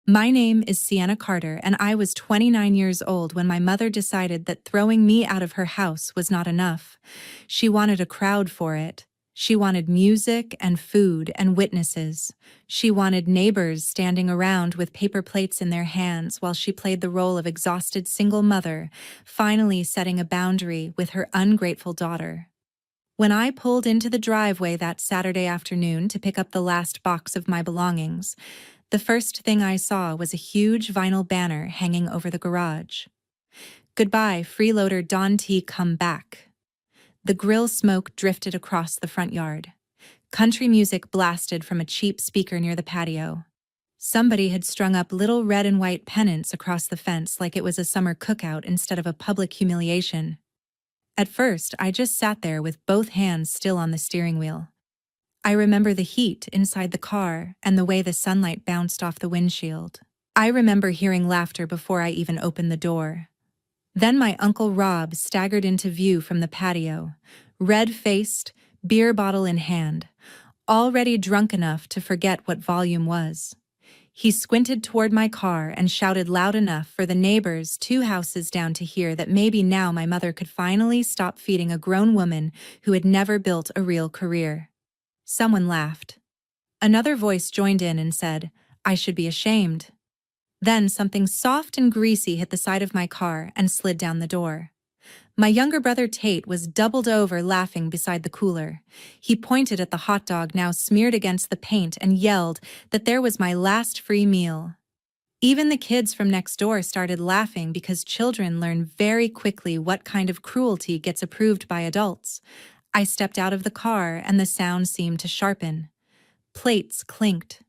My name is Sienna Carter, and I was 29 years old when my mother decided that throwing me out of her house was not enough. She wanted a crowd for it. She wanted music and food and witnesses. She wanted neighbors standing around with paper plates in their hands while she played the role of exhausted single mother, finally setting a boundary with her ungrateful daughter. When I pulled into the driveway that Saturday afternoon to pick up the last box of my belongings, the first thing I saw was a huge vinyl banner hanging over the garage. "Goodbye, freeloader Don T. Come back." The grill smoke drifted across the front yard. Country music blasted from a cheap speaker near the patio. Somebody had strung up little red and white pennants across the fence like it was a summer cookout instead of a public humiliation. At first, I just sat there with both hands still on the steering wheel. I remember the heat inside the car and the way the sunlight bounced off the windshield. I remember hearing laughter before I even opened the door. Then my Uncle Rob staggered into view from the patio, red-faced, beer bottle in hand, already drunk enough to forget what volume was. He squinted toward my car and shouted loud enough for the neighbors 2 houses down to hear that maybe now my mother could finally stop feeding a grown woman who had never built a real career. Someone laughed. Another voice joined in and said, "I should be ashamed." Then something soft and greasy hit the side of my car and slid down the door. My younger brother Tate was doubled over laughing beside the cooler. He pointed at the hot dog now smeared against the paint and yelled that there was my last free meal. Even the kids from next door started laughing because children learn very quickly what kind of cruelty gets approved by adults. I stepped out of the car and the sound seemed to sharpen. Plates clinked.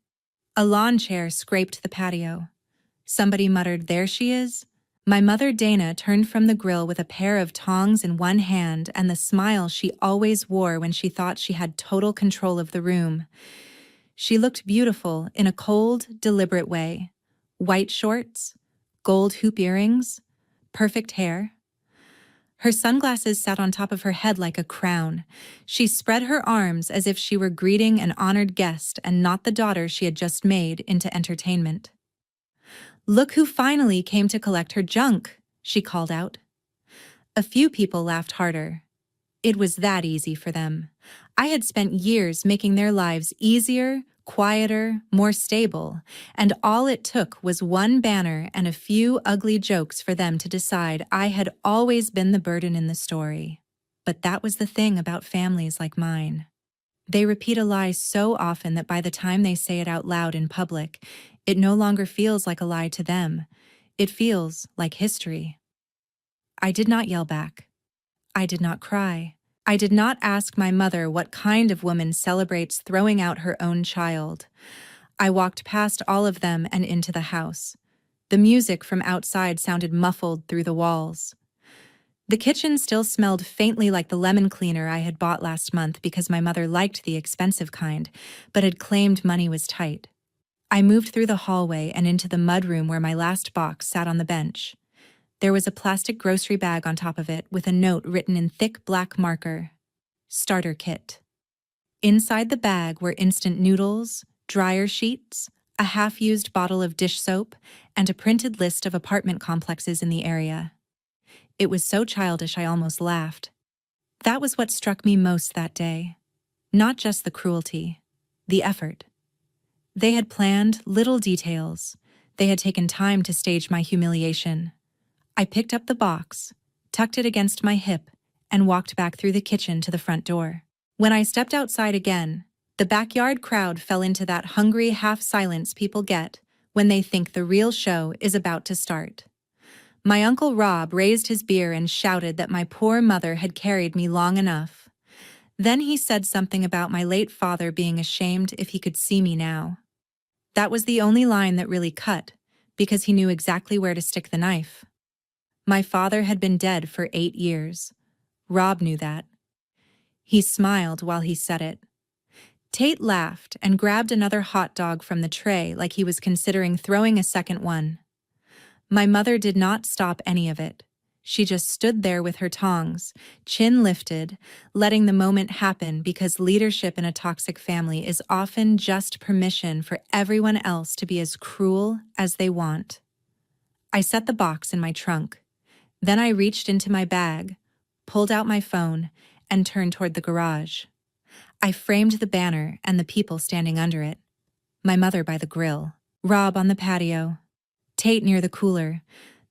A lawn chair scraped the patio. Somebody muttered, "There she is." My mother Dana turned from the grill with a pair of tongs in one hand and the smile she always wore when she thought she had total control of the room. She looked beautiful in a cold, deliberate way. White shorts, gold hoop earrings, perfect hair. Her sunglasses sat on top of her head like a crown. She spread her arms as if she were greeting an honored guest and not the daughter she had just made into entertainment. "Look who finally came to collect her junk," she called out. A few people laughed harder. It was that easy for them. I had spent years making their lives easier, quieter, more stable, and all it took was one banner and a few ugly jokes for them to decide I had always been the burden in the story. But that was the thing about families like mine. They repeat a lie so often that by the time they say it out loud in public, it no longer feels like a lie to them. It feels like history. I did not yell back. I did not cry. I did not ask my mother what kind of woman celebrates throwing out her own child. I walked past all of them and into the house. The music from outside sounded muffled through the walls. The kitchen still smelled faintly like the lemon cleaner I had bought last month because my mother liked the expensive kind, but had claimed money was tight. I moved through the hallway and into the mudroom where my last box sat on the bench. There was a plastic grocery bag on top of it with a note written in thick black marker. Starter kit. Inside the bag were instant noodles, dryer sheets, a half-used bottle of dish soap, and a printed list of apartment complexes in the area. It was so childish I almost laughed. That was what struck me most that day. Not just the cruelty, the effort. They had planned little details. They had taken time to stage my humiliation. I picked up the box, tucked it against my hip, and walked back through the kitchen to the front door. When I stepped outside again, the backyard crowd fell into that hungry half-silence people get when they think the real show is about to start. My Uncle Rob raised his beer and shouted that my poor mother had carried me long enough. Then he said something about my late father being ashamed if he could see me now. That was the only line that really cut, because he knew exactly where to stick the knife. My father had been dead for 8 years. Rob knew that. He smiled while he said it. Tate laughed and grabbed another hot dog from the tray like he was considering throwing a second one. My mother did not stop any of it. She just stood there with her tongs, chin lifted, letting the moment happen because leadership in a toxic family is often just permission for everyone else to be as cruel as they want. I set the box in my trunk. Then I reached into my bag, pulled out my phone, and turned toward the garage. I framed the banner and the people standing under it. My mother by the grill, Rob on the patio, Tate near the cooler,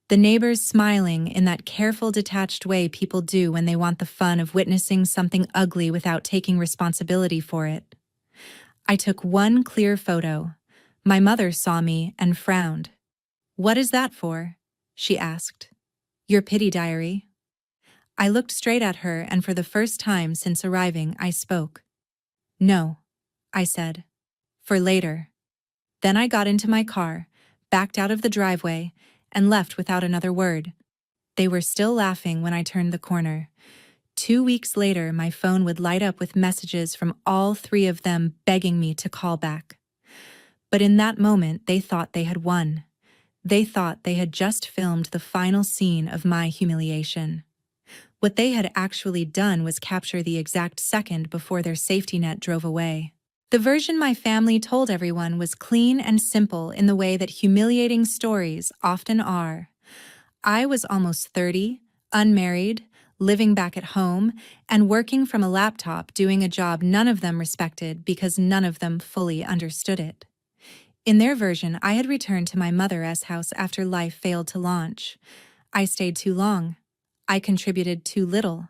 the neighbors smiling in that careful, detached way people do when they want the fun of witnessing something ugly without taking responsibility for it. I took one clear photo. My mother saw me and frowned. "What is that for?" she asked. "Your pity diary." I looked straight at her, and for the first time since arriving, I spoke. "No," I said. "For later." Then I got into my car, backed out of the driveway, and left without another word. They were still laughing when I turned the corner. 2 weeks later, my phone would light up with messages from all three of them begging me to call back. But in that moment, they thought they had won. They thought they had just filmed the final scene of my humiliation. What they had actually done was capture the exact second before their safety net drove away. The version my family told everyone was clean and simple in the way that humiliating stories often are. I was almost 30, unmarried, living back at home, and working from a laptop doing a job none of them respected because none of them fully understood it. In their version, I had returned to my mother's house after life failed to launch. I stayed too long. I contributed too little.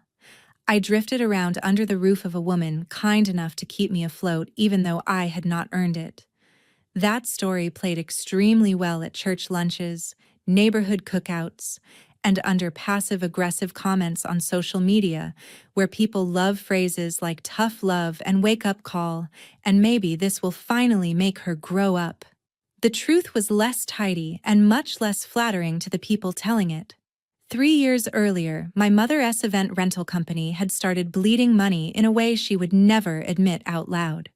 I drifted around under the roof of a woman kind enough to keep me afloat even though I had not earned it. That story played extremely well at church lunches, neighborhood cookouts, and under passive-aggressive comments on social media, where people love phrases like tough love and wake-up call, and maybe this will finally make her grow up. The truth was less tidy and much less flattering to the people telling it. 3 years earlier, my mother's event rental company had started bleeding money in a way she would never admit out loud.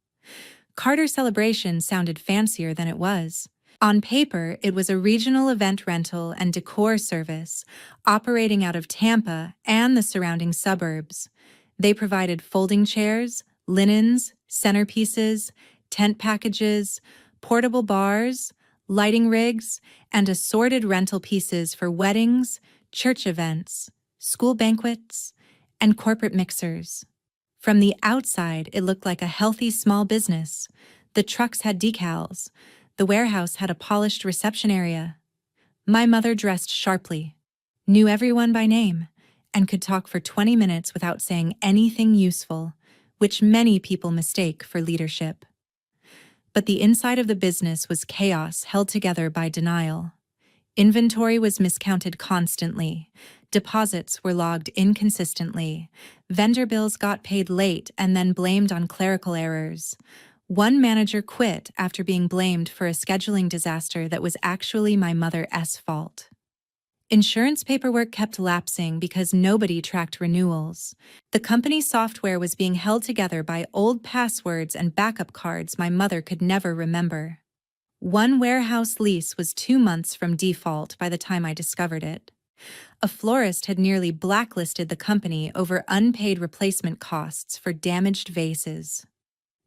Carter Celebration sounded fancier than it was. On paper, it was a regional event rental and decor service, operating out of Tampa and the surrounding suburbs. They provided folding chairs, linens, centerpieces, tent packages, portable bars, lighting rigs, and assorted rental pieces for weddings, church events, school banquets, and corporate mixers. From the outside, it looked like a healthy small business. The trucks had decals. The warehouse had a polished reception area. My mother dressed sharply, knew everyone by name, and could talk for 20 minutes without saying anything useful, which many people mistake for leadership. But the inside of the business was chaos held together by denial. Inventory was miscounted constantly. Deposits were logged inconsistently. Vendor bills got paid late and then blamed on clerical errors. One manager quit after being blamed for a scheduling disaster that was actually my mother's fault. Insurance paperwork kept lapsing because nobody tracked renewals. The company's software was being held together by old passwords and backup cards my mother could never remember. One warehouse lease was 2 months from default by the time I discovered it. A florist had nearly blacklisted the company over unpaid replacement costs for damaged vases.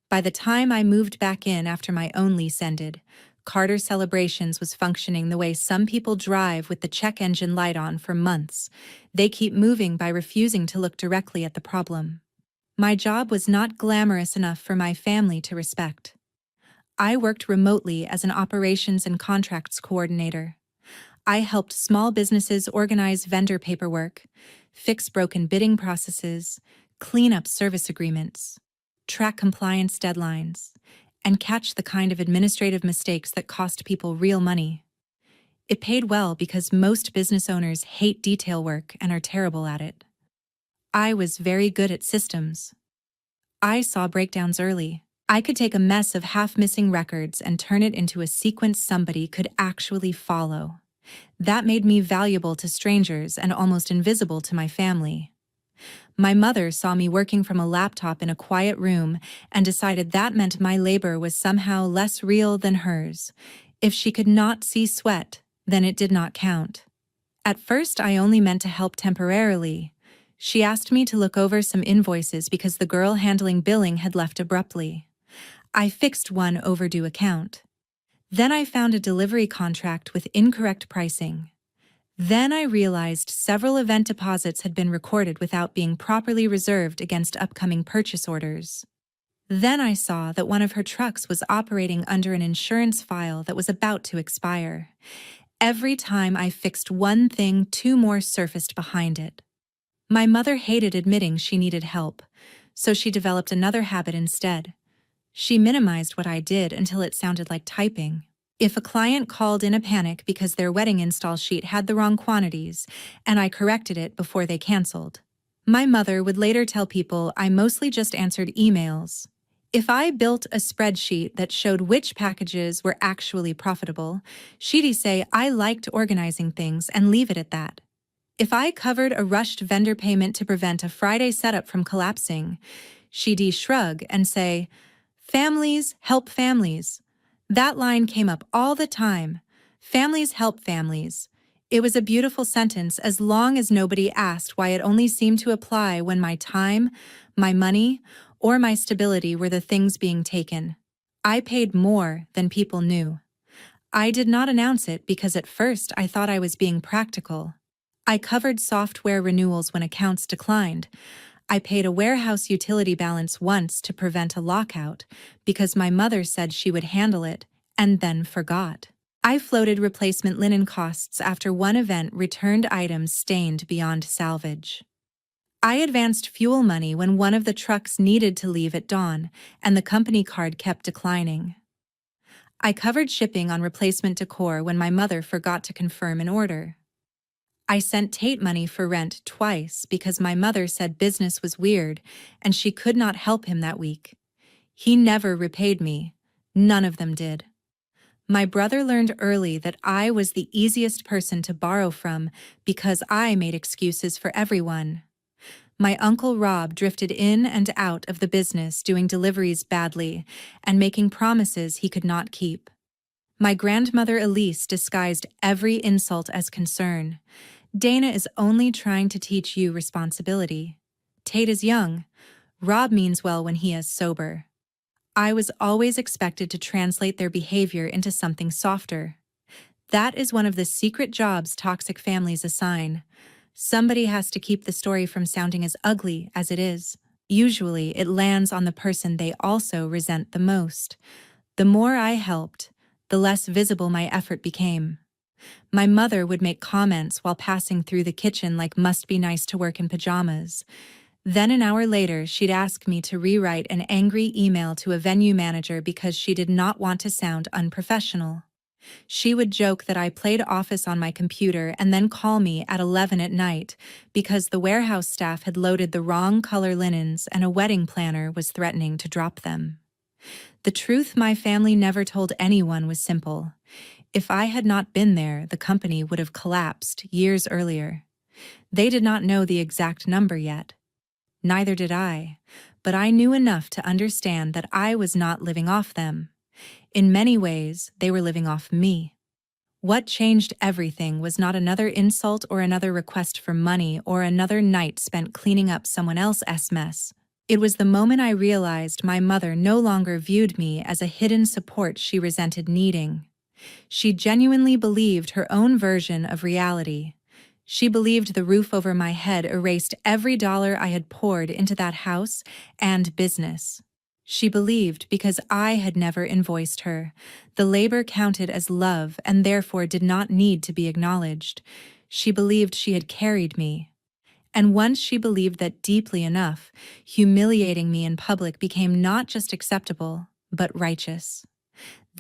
By the time I moved back in after my own lease ended, Carter Celebrations was functioning the way some people drive with the check engine light on for months. They keep moving by refusing to look directly at the problem. My job was not glamorous enough for my family to respect. I worked remotely as an operations and contracts coordinator. I helped small businesses organize vendor paperwork, fix broken bidding processes, clean up service agreements, track compliance deadlines, and catch the kind of administrative mistakes that cost people real money. It paid well because most business owners hate detail work and are terrible at it. I was very good at systems. I saw breakdowns early. I could take a mess of half-missing records and turn it into a sequence somebody could actually follow. That made me valuable to strangers and almost invisible to my family. My mother saw me working from a laptop in a quiet room and decided that meant my labor was somehow less real than hers. If she could not see sweat, then it did not count. At first, I only meant to help temporarily. She asked me to look over some invoices because the girl handling billing had left abruptly. I fixed one overdue account. Then I found a delivery contract with incorrect pricing. Then I realized several event deposits had been recorded without being properly reserved against upcoming purchase orders. Then I saw that one of her trucks was operating under an insurance file that was about to expire. Every time I fixed one thing, two more surfaced behind it. My mother hated admitting she needed help, so she developed another habit instead. She minimized what I did until it sounded like typing. If a client called in a panic because their wedding install sheet had the wrong quantities, and I corrected it before they canceled, my mother would later tell people I mostly just answered emails. If I built a spreadsheet that showed which packages were actually profitable, she'd say I liked organizing things and leave it at that. If I covered a rushed vendor payment to prevent a Friday setup from collapsing, she'd shrug and say, "Families help families." That line came up all the time. Families help families. It was a beautiful sentence as long as nobody asked why it only seemed to apply when my time, my money, or my stability were the things being taken. I paid more than people knew. I did not announce it because at first I thought I was being practical. I covered software renewals when accounts declined. I paid a warehouse utility balance once to prevent a lockout because my mother said she would handle it and then forgot. I floated replacement linen costs after one event returned items stained beyond salvage. I advanced fuel money when one of the trucks needed to leave at dawn and the company card kept declining. I covered shipping on replacement decor when my mother forgot to confirm an order. I sent Tate money for rent twice because my mother said business was weird and she could not help him that week. He never repaid me. None of them did. My brother learned early that I was the easiest person to borrow from because I made excuses for everyone. My Uncle Rob drifted in and out of the business doing deliveries badly and making promises he could not keep. My grandmother Elise disguised every insult as concern. Dana is only trying to teach you responsibility. Tate is young. Rob means well when he is sober. I was always expected to translate their behavior into something softer. That is one of the secret jobs toxic families assign. Somebody has to keep the story from sounding as ugly as it is. Usually, it lands on the person they also resent the most. The more I helped, the less visible my effort became. My mother would make comments while passing through the kitchen like must be nice to work in pajamas. Then an hour later, she'd ask me to rewrite an angry email to a venue manager because she did not want to sound unprofessional. She would joke that I played Office on my computer and then call me at 11 at night because the warehouse staff had loaded the wrong color linens and a wedding planner was threatening to drop them. The truth my family never told anyone was simple. If I had not been there, the company would have collapsed years earlier. They did not know the exact number yet. Neither did I, but I knew enough to understand that I was not living off them. In many ways, they were living off me. What changed everything was not another insult or another request for money or another night spent cleaning up someone else's mess. It was the moment I realized my mother no longer viewed me as a hidden support she resented needing. She genuinely believed her own version of reality. She believed the roof over my head erased every dollar I had poured into that house and business. She believed because I had never invoiced her, the labor counted as love and therefore did not need to be acknowledged. She believed she had carried me. And once she believed that deeply enough, humiliating me in public became not just acceptable, but righteous.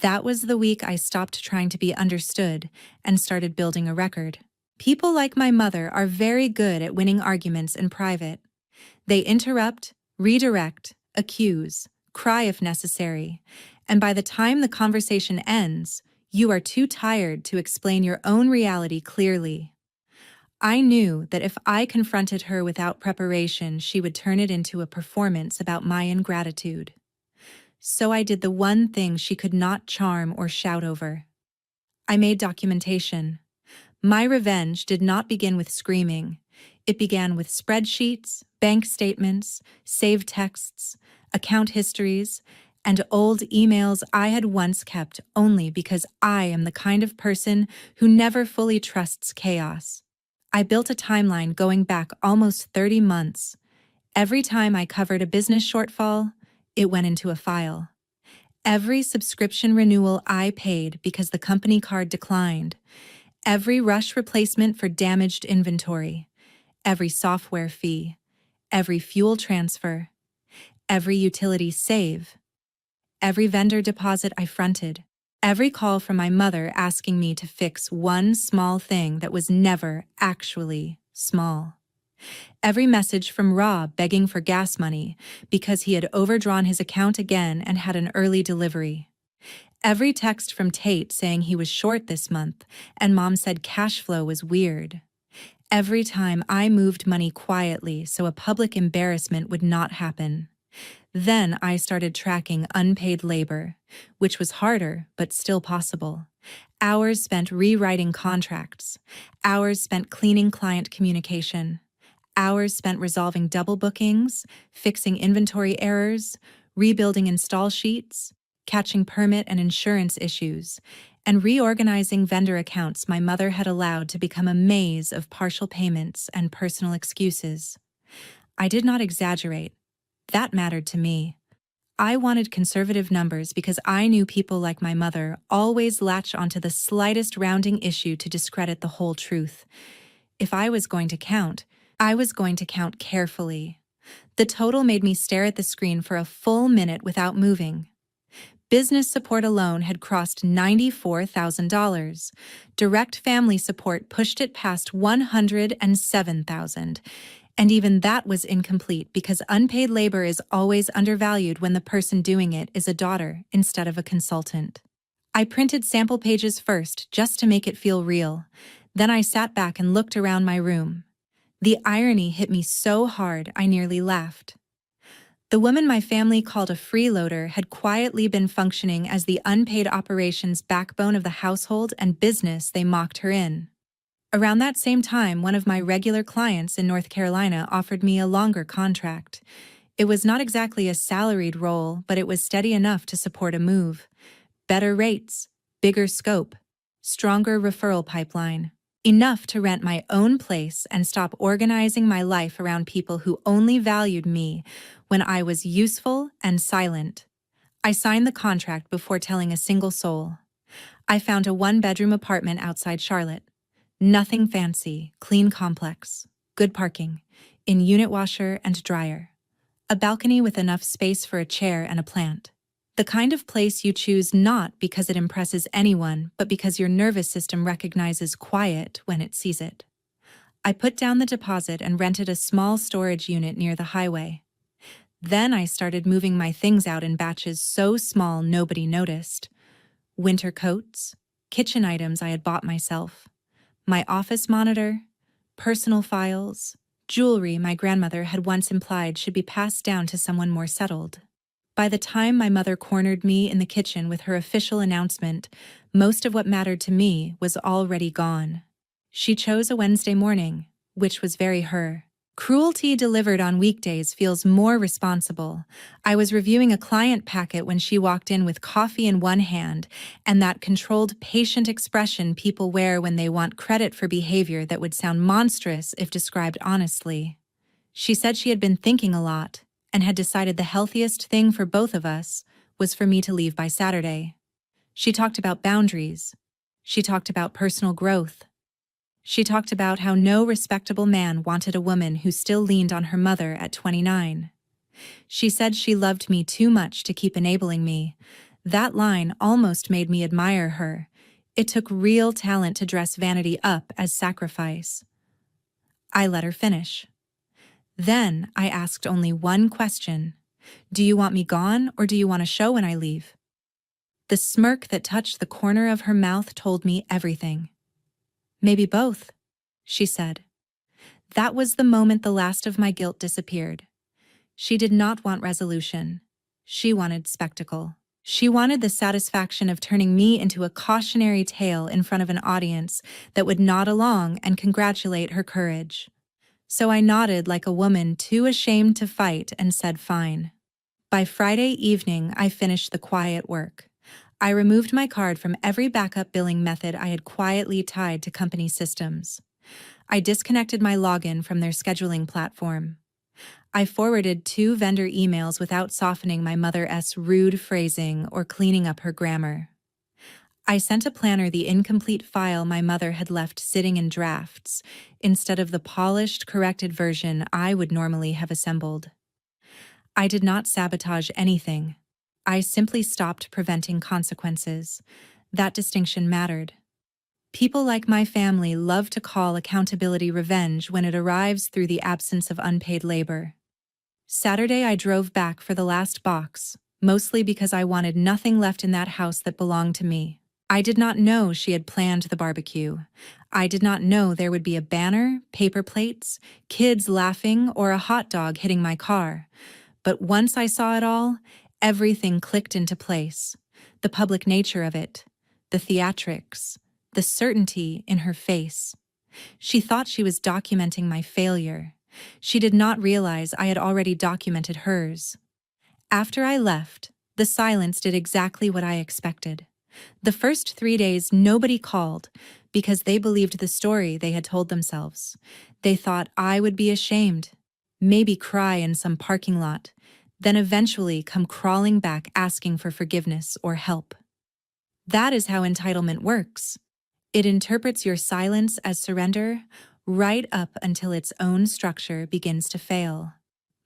That was the week I stopped trying to be understood and started building a record. People like my mother are very good at winning arguments in private. They interrupt, redirect, accuse, cry if necessary, and by the time the conversation ends, you are too tired to explain your own reality clearly. I knew that if I confronted her without preparation, she would turn it into a performance about my ingratitude. So I did the one thing she could not charm or shout over. I made documentation. My revenge did not begin with screaming. It began with spreadsheets, bank statements, saved texts, account histories, and old emails I had once kept only because I am the kind of person who never fully trusts chaos. I built a timeline going back almost 30 months. Every time I covered a business shortfall, it went into a file. Every subscription renewal I paid because the company card declined. Every rush replacement for damaged inventory. Every software fee. Every fuel transfer. Every utility save. Every vendor deposit I fronted. Every call from my mother asking me to fix one small thing that was never actually small. Every message from Rob begging for gas money because he had overdrawn his account again and had an early delivery. Every text from Tate saying he was short this month and Mom said cash flow was weird. Every time I moved money quietly so a public embarrassment would not happen. Then I started tracking unpaid labor, which was harder but still possible. Hours spent rewriting contracts. Hours spent cleaning client communication. Hours spent resolving double bookings, fixing inventory errors, rebuilding install sheets, catching permit and insurance issues, and reorganizing vendor accounts my mother had allowed to become a maze of partial payments and personal excuses. I did not exaggerate. That mattered to me. I wanted conservative numbers because I knew people like my mother always latch onto the slightest rounding issue to discredit the whole truth. If I was going to count, I was going to count carefully. The total made me stare at the screen for a full minute without moving. Business support alone had crossed $94,000. Direct family support pushed it past $107,000. And even that was incomplete because unpaid labor is always undervalued when the person doing it is a daughter instead of a consultant. I printed sample pages first just to make it feel real. Then I sat back and looked around my room. The irony hit me so hard I nearly laughed. The woman my family called a freeloader had quietly been functioning as the unpaid operations backbone of the household and business they mocked her in. Around that same time, one of my regular clients in North Carolina offered me a longer contract. It was not exactly a salaried role, but it was steady enough to support a move. Better rates, bigger scope, stronger referral pipeline. Enough to rent my own place and stop organizing my life around people who only valued me when I was useful and silent. I signed the contract before telling a single soul. I found a one-bedroom apartment outside Charlotte. Nothing fancy, clean complex, good parking, in unit washer and dryer. A balcony with enough space for a chair and a plant. The kind of place you choose not because it impresses anyone, but because your nervous system recognizes quiet when it sees it. I put down the deposit and rented a small storage unit near the highway. Then I started moving my things out in batches so small nobody noticed. Winter coats, kitchen items I had bought myself, my office monitor, personal files, jewelry my grandmother had once implied should be passed down to someone more settled. By the time my mother cornered me in the kitchen with her official announcement, most of what mattered to me was already gone. She chose a Wednesday morning, which was very her. Cruelty delivered on weekdays feels more responsible. I was reviewing a client packet when she walked in with coffee in one hand and that controlled, patient expression people wear when they want credit for behavior that would sound monstrous if described honestly. She said she had been thinking a lot and had decided the healthiest thing for both of us was for me to leave by Saturday. She talked about boundaries. She talked about personal growth. She talked about how no respectable man wanted a woman who still leaned on her mother at 29. She said she loved me too much to keep enabling me. That line almost made me admire her. It took real talent to dress vanity up as sacrifice. I let her finish. Then I asked only one question. Do you want me gone or do you want a show when I leave? The smirk that touched the corner of her mouth told me everything. Maybe both, she said. That was the moment the last of my guilt disappeared. She did not want resolution. She wanted spectacle. She wanted the satisfaction of turning me into a cautionary tale in front of an audience that would nod along and congratulate her courage. So I nodded like a woman too ashamed to fight and said fine. By Friday evening, I finished the quiet work. I removed my card from every backup billing method I had quietly tied to company systems. I disconnected my login from their scheduling platform. I forwarded 2 vendor emails without softening my mother's rude phrasing or cleaning up her grammar. I sent a planner the incomplete file my mother had left sitting in drafts, instead of the polished, corrected version I would normally have assembled. I did not sabotage anything. I simply stopped preventing consequences. That distinction mattered. People like my family love to call accountability revenge when it arrives through the absence of unpaid labor. Saturday, I drove back for the last box, mostly because I wanted nothing left in that house that belonged to me. I did not know she had planned the barbecue. I did not know there would be a banner, paper plates, kids laughing, or a hot dog hitting my car. But once I saw it all, everything clicked into place. The public nature of it, the theatrics, the certainty in her face. She thought she was documenting my failure. She did not realize I had already documented hers. After I left, the silence did exactly what I expected. The first 3 days, nobody called because they believed the story they had told themselves. They thought I would be ashamed, maybe cry in some parking lot, then eventually come crawling back asking for forgiveness or help. That is how entitlement works. It interprets your silence as surrender right up until its own structure begins to fail.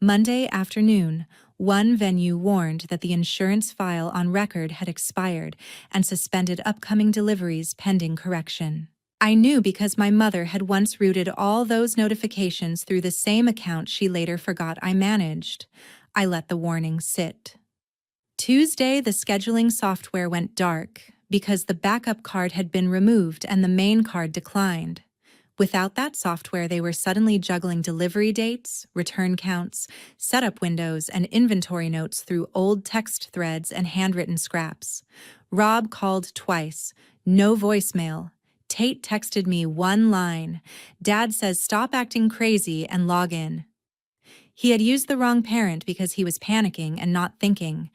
Monday afternoon, one venue warned that the insurance file on record had expired and suspended upcoming deliveries pending correction. I knew because my mother had once routed all those notifications through the same account she later forgot I managed. I let the warning sit. Tuesday, the scheduling software went dark because the backup card had been removed and the main card declined. Without that software, they were suddenly juggling delivery dates, return counts, setup windows, and inventory notes through old text threads and handwritten scraps. Rob called twice. No voicemail. Tate texted me one line. Dad says stop acting crazy and log in. He had used the wrong parent because he was panicking and not thinking.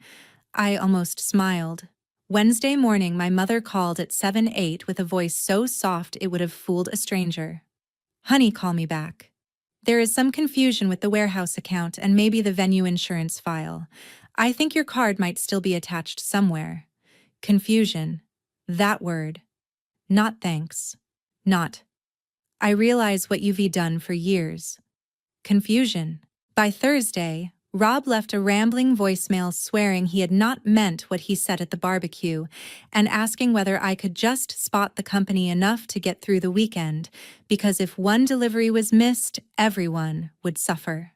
I almost smiled. Wednesday morning, my mother called at 7:08 with a voice so soft it would have fooled a stranger. Honey, call me back. There is some confusion with the warehouse account and maybe the venue insurance file. I think your card might still be attached somewhere. Confusion. That word. Not thanks. Not. I realize what you've done for years. Confusion. By Thursday, Rob left a rambling voicemail swearing he had not meant what he said at the barbecue and asking whether I could just spot the company enough to get through the weekend, because if one delivery was missed, everyone would suffer.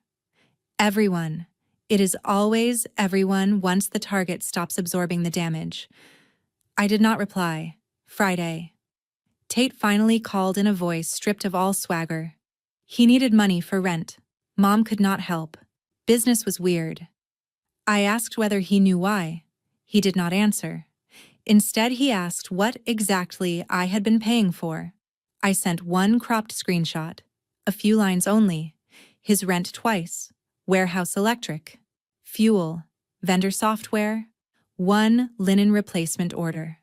Everyone. It is always everyone once the target stops absorbing the damage. I did not reply. Friday. Tate finally called in a voice stripped of all swagger. He needed money for rent. Mom could not help. Business was weird. I asked whether he knew why. He did not answer. Instead, he asked what exactly I had been paying for. I sent one cropped screenshot, a few lines only. His rent twice, warehouse electric, fuel, vendor software, one linen replacement order.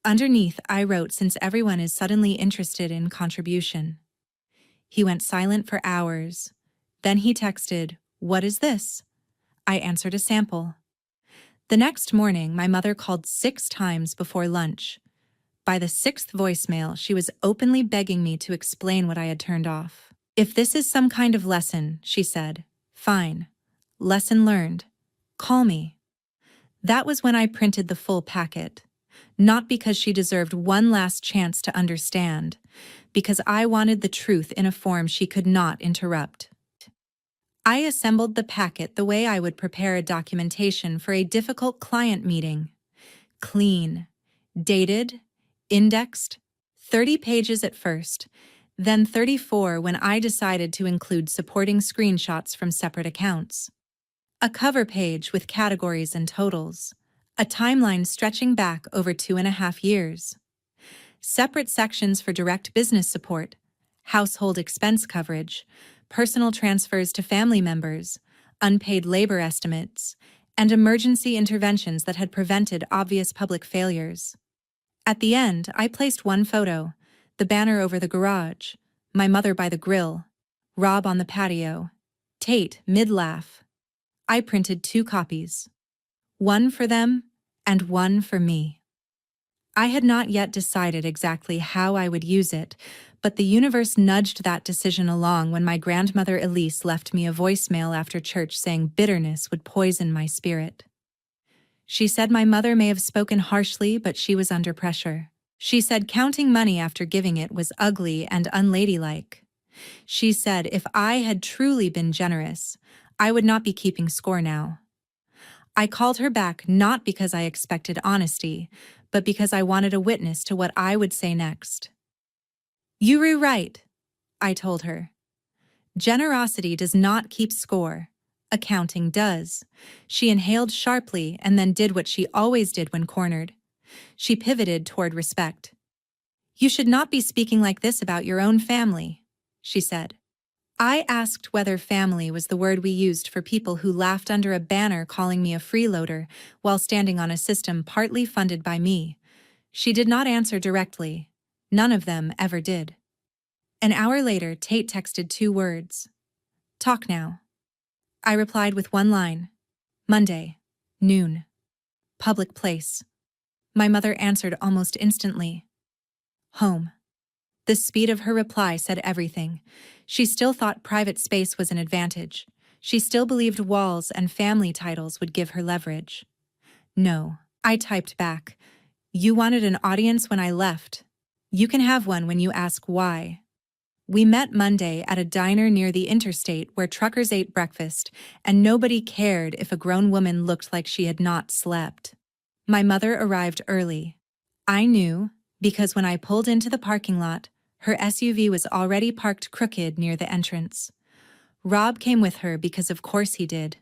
Underneath, I wrote, since everyone is suddenly interested in contribution. He went silent for hours. Then he texted, "What is this?" I answered a sample. The next morning, my mother called 6 times before lunch. By the 6th voicemail, she was openly begging me to explain what I had turned off. If this is some kind of lesson, she said, fine. Lesson learned. Call me. That was when I printed the full packet. Not because she deserved one last chance to understand, because I wanted the truth in a form she could not interrupt. I assembled the packet the way I would prepare a documentation for a difficult client meeting. Clean, dated, indexed, 30 pages at first, then 34 when I decided to include supporting screenshots from separate accounts. A cover page with categories and totals. a timeline stretching back over 2.5 years. Separate sections for direct business support, household expense coverage, personal transfers to family members, unpaid labor estimates, and emergency interventions that had prevented obvious public failures. At the end, I placed one photo, the banner over the garage, my mother by the grill, Rob on the patio, Tate mid-laugh. I printed 2 copies. One for them and one for me. I had not yet decided exactly how I would use it, but the universe nudged that decision along when my grandmother Elise left me a voicemail after church saying bitterness would poison my spirit. She said my mother may have spoken harshly, but she was under pressure. She said counting money after giving it was ugly and unladylike. She said if I had truly been generous, I would not be keeping score now. I called her back not because I expected honesty, but because I wanted a witness to what I would say next. "You were right," I told her. "Generosity does not keep score. Accounting does." She inhaled sharply and then did what she always did when cornered. She pivoted toward respect. "You should not be speaking like this about your own family," she said. I asked whether family was the word we used for people who laughed under a banner calling me a freeloader while standing on a system partly funded by me. She did not answer directly. None of them ever did. An hour later, Tate texted 2 words. "Talk now." I replied with one line. "Monday, noon. Public place." My mother answered almost instantly. "Home." The speed of her reply said everything. She still thought private space was an advantage. She still believed walls and family titles would give her leverage. "No," I typed back. "You wanted an audience when I left. You can have one when you ask why." We met Monday at a diner near the interstate where truckers ate breakfast, and nobody cared if a grown woman looked like she had not slept. My mother arrived early. I knew, because when I pulled into the parking lot, her SUV was already parked crooked near the entrance. Rob came with her because of course he did.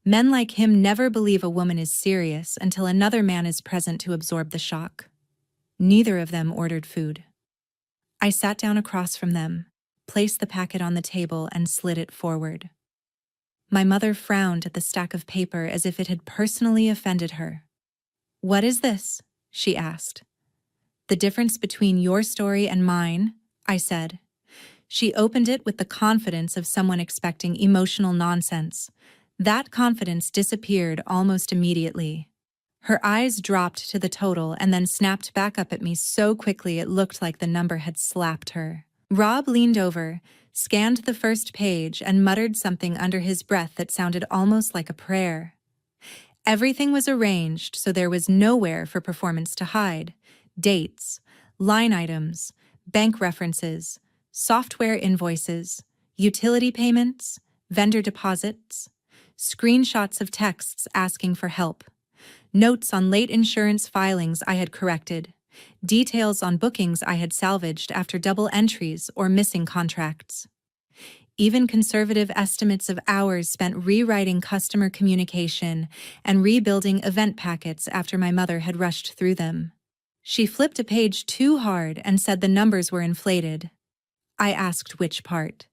Men like him never believe a woman is serious until another man is present to absorb the shock. Neither of them ordered food. I sat down across from them, placed the packet on the table, and slid it forward. My mother frowned at the stack of paper as if it had personally offended her. "What is this?" she asked. "The difference between your story and mine," I said. She opened it with the confidence of someone expecting emotional nonsense. That confidence disappeared almost immediately. Her eyes dropped to the total and then snapped back up at me so quickly it looked like the number had slapped her. Rob leaned over, scanned the first page, and muttered something under his breath that sounded almost like a prayer. Everything was arranged so there was nowhere for performance to hide. Dates, line items, bank references, software invoices, utility payments, vendor deposits, screenshots of texts asking for help, notes on late insurance filings I had corrected, details on bookings I had salvaged after double entries or missing contracts. Even conservative estimates of hours spent rewriting customer communication and rebuilding event packets after my mother had rushed through them. She flipped a page too hard and said the numbers were inflated. I asked which part.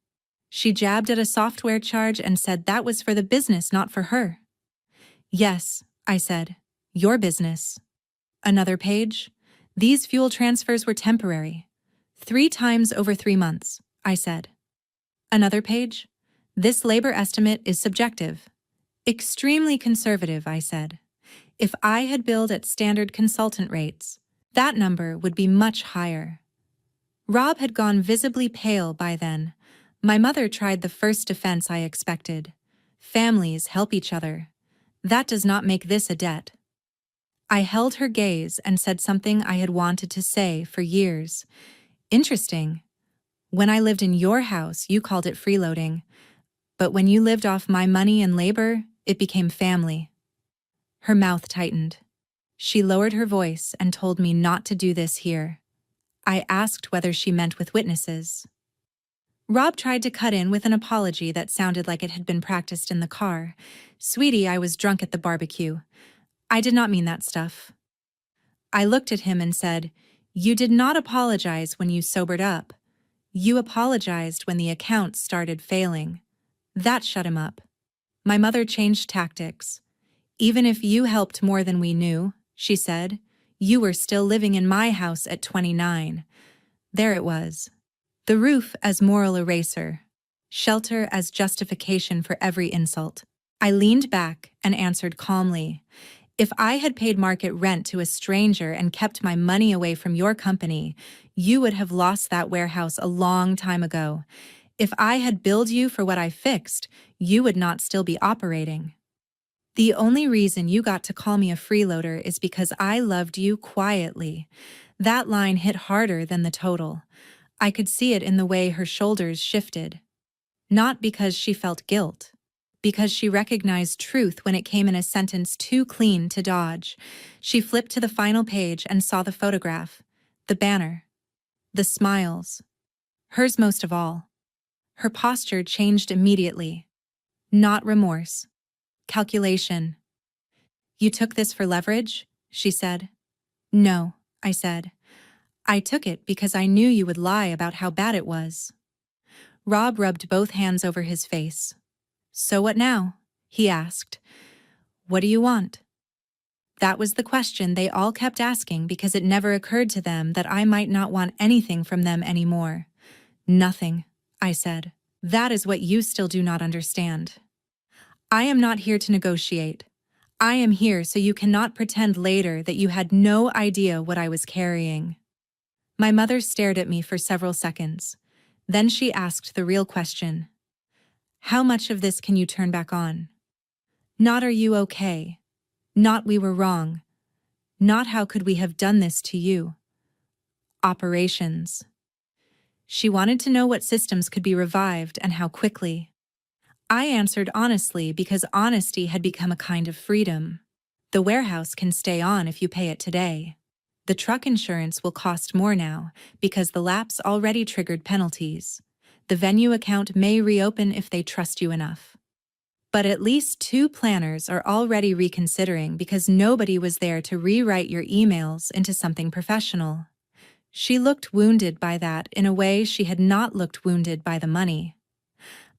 She jabbed at a software charge and said that was for the business, not for her. "Yes," I said, "your business." Another page. "These fuel transfers were temporary. 3 times over 3 months," I said. Another page. "This labor estimate is subjective." "Extremely conservative," I said. "If I had billed at standard consultant rates, that number would be much higher." Rob had gone visibly pale by then. My mother tried the first defense I expected. Families help each other. That does not make this a debt. I held her gaze and said something I had wanted to say for years. "Interesting. When I lived in your house, you called it freeloading. But when you lived off my money and labor, it became family." Her mouth tightened. She lowered her voice and told me not to do this here. I asked whether she meant with witnesses. Rob tried to cut in with an apology that sounded like it had been practiced in the car. "Sweetie, I was drunk at the barbecue. I did not mean that stuff. I looked at him and said, You did not apologize when you sobered up. You apologized when the accounts started failing. That shut him up. My mother changed tactics. Even if you helped more than we knew, she said, you were still living in my house at 29. There it was. The roof as moral eraser. Shelter as justification for every insult. I leaned back and answered calmly. If I had paid market rent to a stranger and kept my money away from your company, you would have lost that warehouse a long time ago. If I had billed you for what I fixed, you would not still be operating. The only reason you got to call me a freeloader is because I loved you quietly. That line hit harder than the total. I could see it in the way her shoulders shifted. Not because she felt guilt, because she recognized truth when it came in a sentence too clean to dodge. She flipped to the final page and saw the photograph, the banner, the smiles. Hers most of all. Her posture changed immediately. Not remorse. Calculation. You took this for leverage? She said. No, I said. I took it because I knew you would lie about how bad it was. Rob rubbed both hands over his face. So what now? He asked. What do you want? That was the question they all kept asking because it never occurred to them that I might not want anything from them anymore. Nothing, I said. That is what you still do not understand. I am not here to negotiate. I am here so you cannot pretend later that you had no idea what I was carrying. My mother stared at me for several seconds. Then she asked the real question. How much of this can you turn back on? Not are you okay? Not we were wrong. Not how could we have done this to you? Operations. She wanted to know what systems could be revived and how quickly. I answered honestly because honesty had become a kind of freedom. The warehouse can stay on if you pay it today. The truck insurance will cost more now because the lapse already triggered penalties. The venue account may reopen if they trust you enough. But at least 2 planners are already reconsidering because nobody was there to rewrite your emails into something professional. She looked wounded by that in a way she had not looked wounded by the money.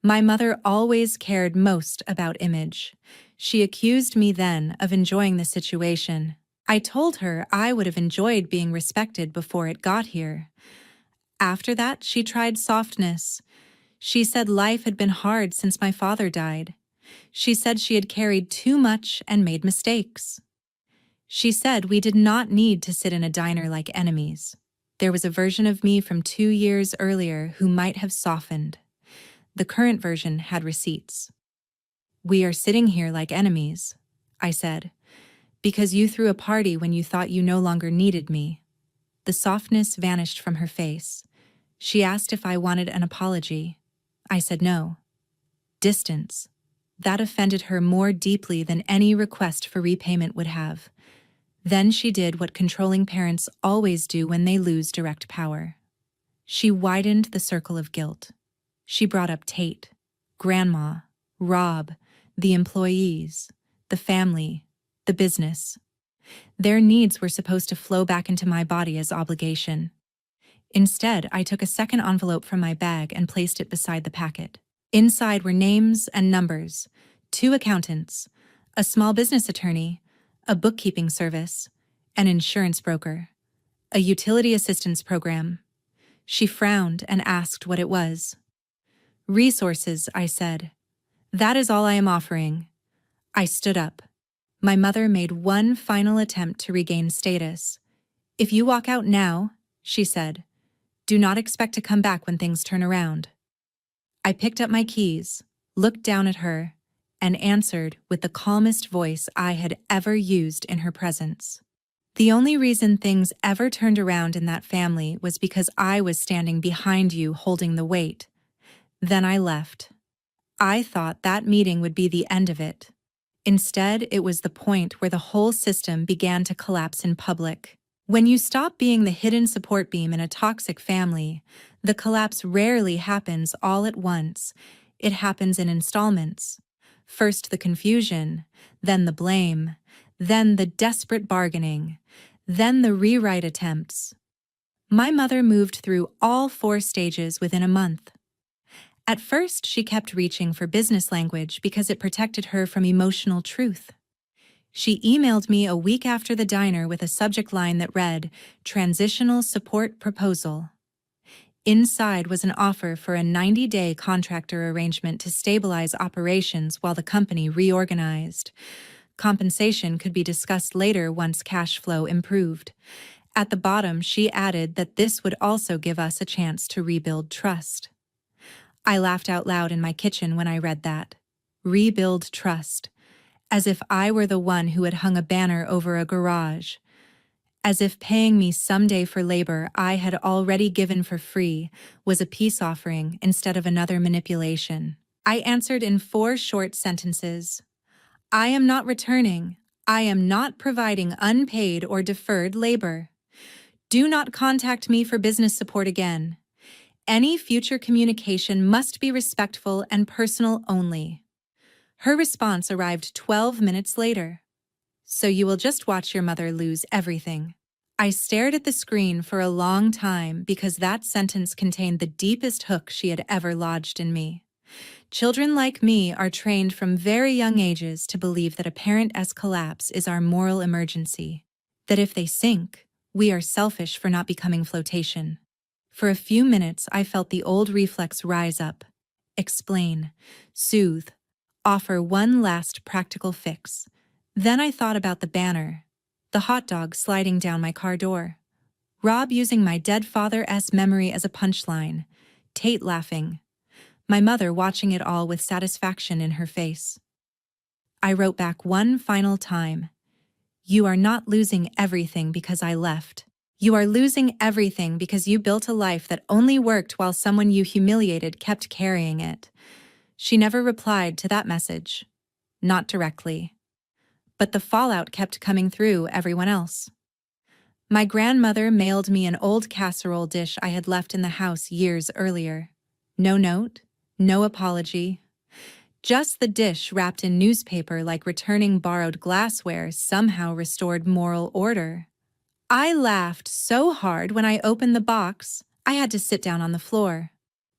My mother always cared most about image. She accused me then of enjoying the situation. I told her I would have enjoyed being respected before it got here. After that, she tried softness. She said life had been hard since my father died. She said she had carried too much and made mistakes. She said we did not need to sit in a diner like enemies. There was a version of me from 2 years earlier who might have softened. The current version had receipts. We are sitting here like enemies, I said, because you threw a party when you thought you no longer needed me. The softness vanished from her face. She asked if I wanted an apology. I said no. Distance. That offended her more deeply than any request for repayment would have. Then she did what controlling parents always do when they lose direct power. She widened the circle of guilt. She brought up Tate, Grandma, Rob, the employees, the family, the business. Their needs were supposed to flow back into my body as obligation. Instead, I took a second envelope from my bag and placed it beside the packet. Inside were names and numbers, 2 accountants, a small business attorney, a bookkeeping service, an insurance broker, a utility assistance program. She frowned and asked what it was. Resources, I said. That is all I am offering. I stood up. My mother made one final attempt to regain status. If you walk out now, she said, do not expect to come back when things turn around. I picked up my keys, looked down at her, and answered with the calmest voice I had ever used in her presence. The only reason things ever turned around in that family was because I was standing behind you holding the weight. Then I left. I thought that meeting would be the end of it. Instead, it was the point where the whole system began to collapse in public. When you stop being the hidden support beam in a toxic family, the collapse rarely happens all at once. It happens in installments. First the confusion, then the blame, then the desperate bargaining, then the rewrite attempts. My mother moved through all 4 stages within a month. At first, she kept reaching for business language because it protected her from emotional truth. She emailed me a week after the diner with a subject line that read, "Transitional Support Proposal." Inside was an offer for a 90-day contractor arrangement to stabilize operations while the company reorganized. Compensation could be discussed later once cash flow improved. At the bottom, she added that this would also give us a chance to rebuild trust. I laughed out loud in my kitchen when I read that. Rebuild trust. As if I were the one who had hung a banner over a garage. As if paying me someday for labor I had already given for free was a peace offering instead of another manipulation. I answered in 4 short sentences. I am not returning. I am not providing unpaid or deferred labor. Do not contact me for business support again. Any future communication must be respectful and personal only. Her response arrived 12 minutes later. So you will just watch your mother lose everything. I stared at the screen for a long time because that sentence contained the deepest hook she had ever lodged in me. Children like me are trained from very young ages to believe that a parent-esque collapse is our moral emergency, that if they sink, we are selfish for not becoming flotation. For a few minutes, I felt the old reflex rise up. Explain, soothe, offer one last practical fix. Then I thought about the banner, the hot dog sliding down my car door, Rob using my dead father's memory as a punchline, Tate laughing, my mother watching it all with satisfaction in her face. I wrote back one final time. You are not losing everything because I left. You are losing everything because you built a life that only worked while someone you humiliated kept carrying it. She never replied to that message. Not directly. But the fallout kept coming through everyone else. My grandmother mailed me an old casserole dish I had left in the house years earlier. No note, no apology. Just the dish wrapped in newspaper like returning borrowed glassware somehow restored moral order. I laughed so hard when I opened the box, I had to sit down on the floor.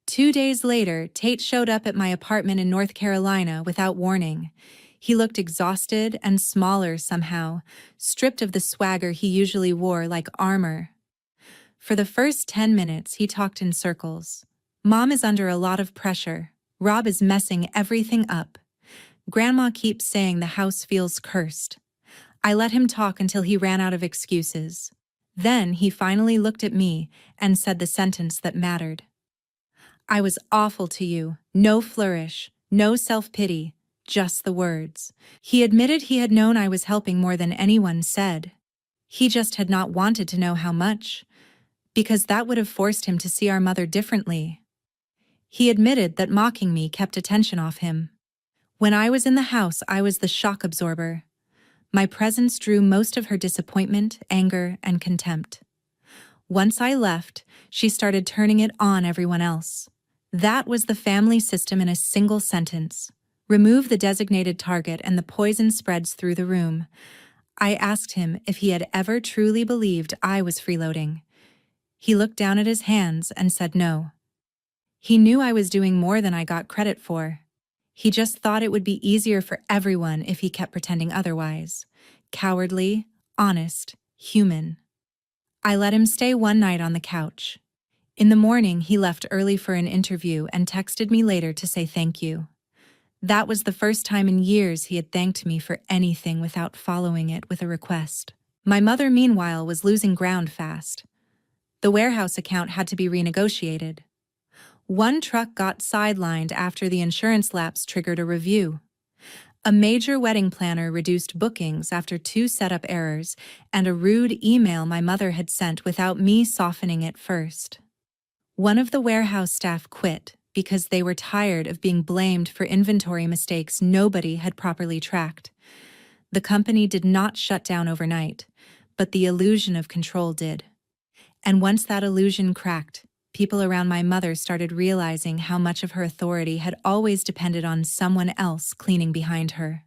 2 days later, Tate showed up at my apartment in North Carolina without warning. He looked exhausted and smaller somehow, stripped of the swagger he usually wore like armor. For the first 10 minutes, he talked in circles. Mom is under a lot of pressure. Rob is messing everything up. Grandma keeps saying the house feels cursed. I let him talk until he ran out of excuses. Then he finally looked at me and said the sentence that mattered. I was awful to you. No flourish, no self-pity, just the words. He admitted he had known I was helping more than anyone said. He just had not wanted to know how much, because that would have forced him to see our mother differently. He admitted that mocking me kept attention off him. When I was in the house, I was the shock absorber. My presence drew most of her disappointment, anger, and contempt. Once I left, she started turning it on everyone else. That was the family system in a single sentence. Remove the designated target and the poison spreads through the room. I asked him if he had ever truly believed I was freeloading. He looked down at his hands and said no. He knew I was doing more than I got credit for. He just thought it would be easier for everyone if he kept pretending otherwise. Cowardly, honest, human. I let him stay one night on the couch. In the morning, he left early for an interview and texted me later to say thank you. That was the first time in years he had thanked me for anything without following it with a request. My mother, meanwhile, was losing ground fast. The warehouse account had to be renegotiated. One truck got sidelined after the insurance lapse triggered a review. A major wedding planner reduced bookings after 2 setup errors and a rude email my mother had sent without me softening it first. One of the warehouse staff quit because they were tired of being blamed for inventory mistakes nobody had properly tracked. The company did not shut down overnight, but the illusion of control did. And once that illusion cracked, people around my mother started realizing how much of her authority had always depended on someone else cleaning behind her.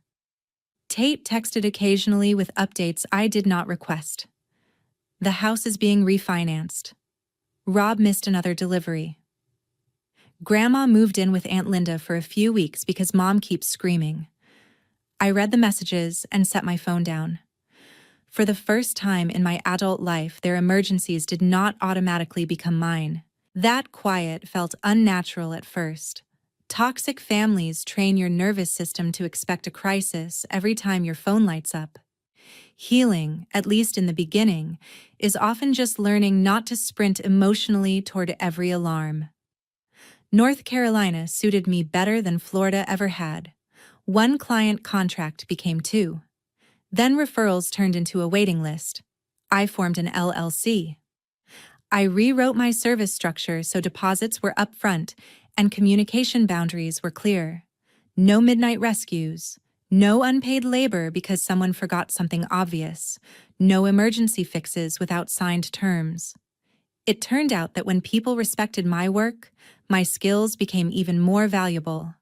Tate texted occasionally with updates I did not request. The house is being refinanced. Rob missed another delivery. Grandma moved in with Aunt Linda for a few weeks because Mom keeps screaming. I read the messages and set my phone down. For the first time in my adult life, their emergencies did not automatically become mine. That quiet felt unnatural at first. Toxic families train your nervous system to expect a crisis every time your phone lights up. Healing, at least in the beginning, is often just learning not to sprint emotionally toward every alarm. North Carolina suited me better than Florida ever had. One client contract became two. Then referrals turned into a waiting list. I formed an LLC. I rewrote my service structure so deposits were upfront and communication boundaries were clear. No midnight rescues. No unpaid labor because someone forgot something obvious. No emergency fixes without signed terms. It turned out that when people respected my work, my skills became even more valuable.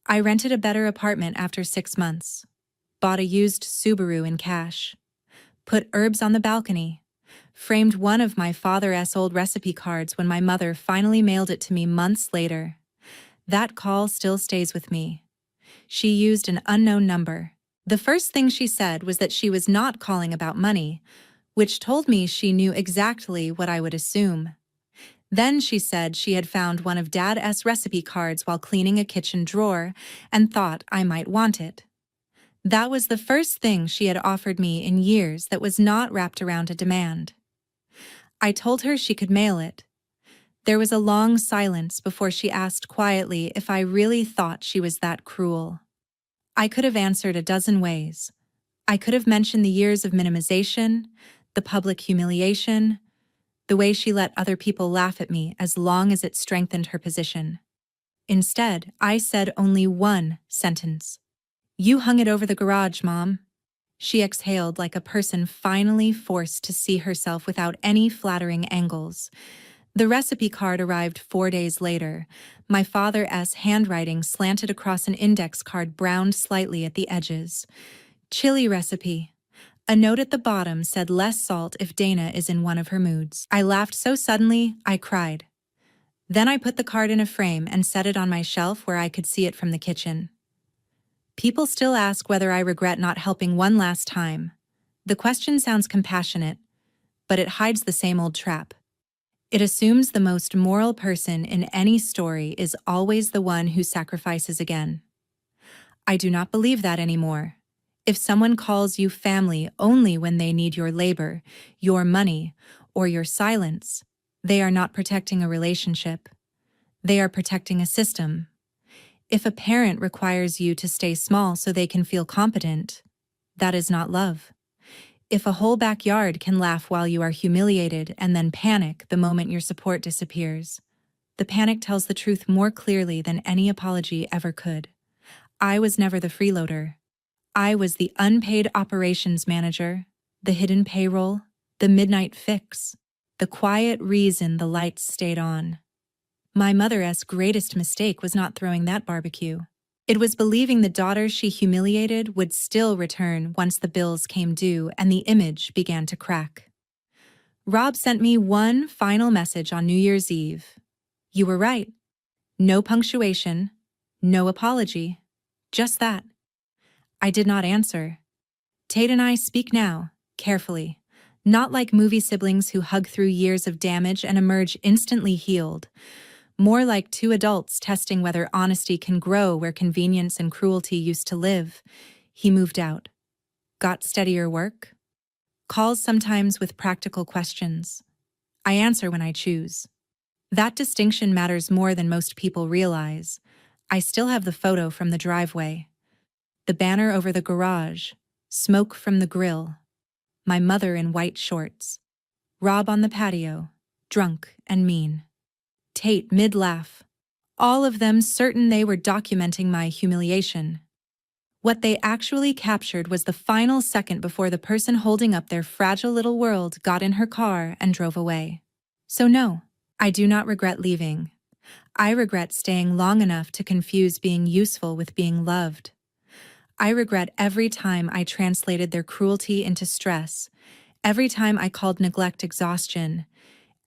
I rented a better apartment after 6 months. Bought a used Subaru in cash. Put herbs on the balcony. Framed one of my father's old recipe cards when my mother finally mailed it to me months later. That call still stays with me. She used an unknown number. The first thing she said was that she was not calling about money, which told me she knew exactly what I would assume. Then she said she had found one of Dad's recipe cards while cleaning a kitchen drawer and thought I might want it. That was the first thing she had offered me in years that was not wrapped around a demand. I told her she could mail it. There was a long silence before she asked quietly if I really thought she was that cruel. I could have answered a dozen ways. I could have mentioned the years of minimization, the public humiliation, the way she let other people laugh at me as long as it strengthened her position. Instead, I said only one sentence. "You hung it over the garage, Mom." She exhaled like a person finally forced to see herself without any flattering angles. The recipe card arrived 4 days later. My father's handwriting slanted across an index card browned slightly at the edges. Chili recipe. A note at the bottom said less salt if Dana is in one of her moods. I laughed so suddenly, I cried. Then I put the card in a frame and set it on my shelf where I could see it from the kitchen. People still ask whether I regret not helping one last time. The question sounds compassionate, but it hides the same old trap. It assumes the most moral person in any story is always the one who sacrifices again. I do not believe that anymore. If someone calls you family only when they need your labor, your money, or your silence, they are not protecting a relationship. They are protecting a system. If a parent requires you to stay small so they can feel competent, that is not love. If a whole backyard can laugh while you are humiliated and then panic the moment your support disappears, the panic tells the truth more clearly than any apology ever could. I was never the freeloader. I was the unpaid operations manager, the hidden payroll, the midnight fix, the quiet reason the lights stayed on. My mother's greatest mistake was not throwing that barbecue. It was believing the daughter she humiliated would still return once the bills came due and the image began to crack. Rob sent me one final message on New Year's Eve. You were right. No punctuation, no apology, just that. I did not answer. Tate and I speak now, carefully, not like movie siblings who hug through years of damage and emerge instantly healed. More like two adults testing whether honesty can grow where convenience and cruelty used to live. He moved out. Got steadier work. Calls sometimes with practical questions. I answer when I choose. That distinction matters more than most people realize. I still have the photo from the driveway. The banner over the garage. Smoke from the grill. My mother in white shorts. Rob on the patio, drunk and mean. Tate mid-laugh. All of them certain they were documenting my humiliation. What they actually captured was the final second before the person holding up their fragile little world got in her car and drove away. So no, I do not regret leaving. I regret staying long enough to confuse being useful with being loved. I regret every time I translated their cruelty into stress, every time I called neglect exhaustion,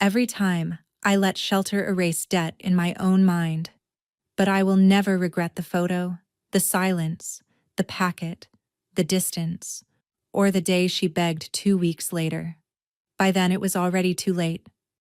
every time I let shelter erase debt in my own mind. But I will never regret the photo, the silence, the packet, the distance, or the day she begged 2 weeks later. By then it was already too late.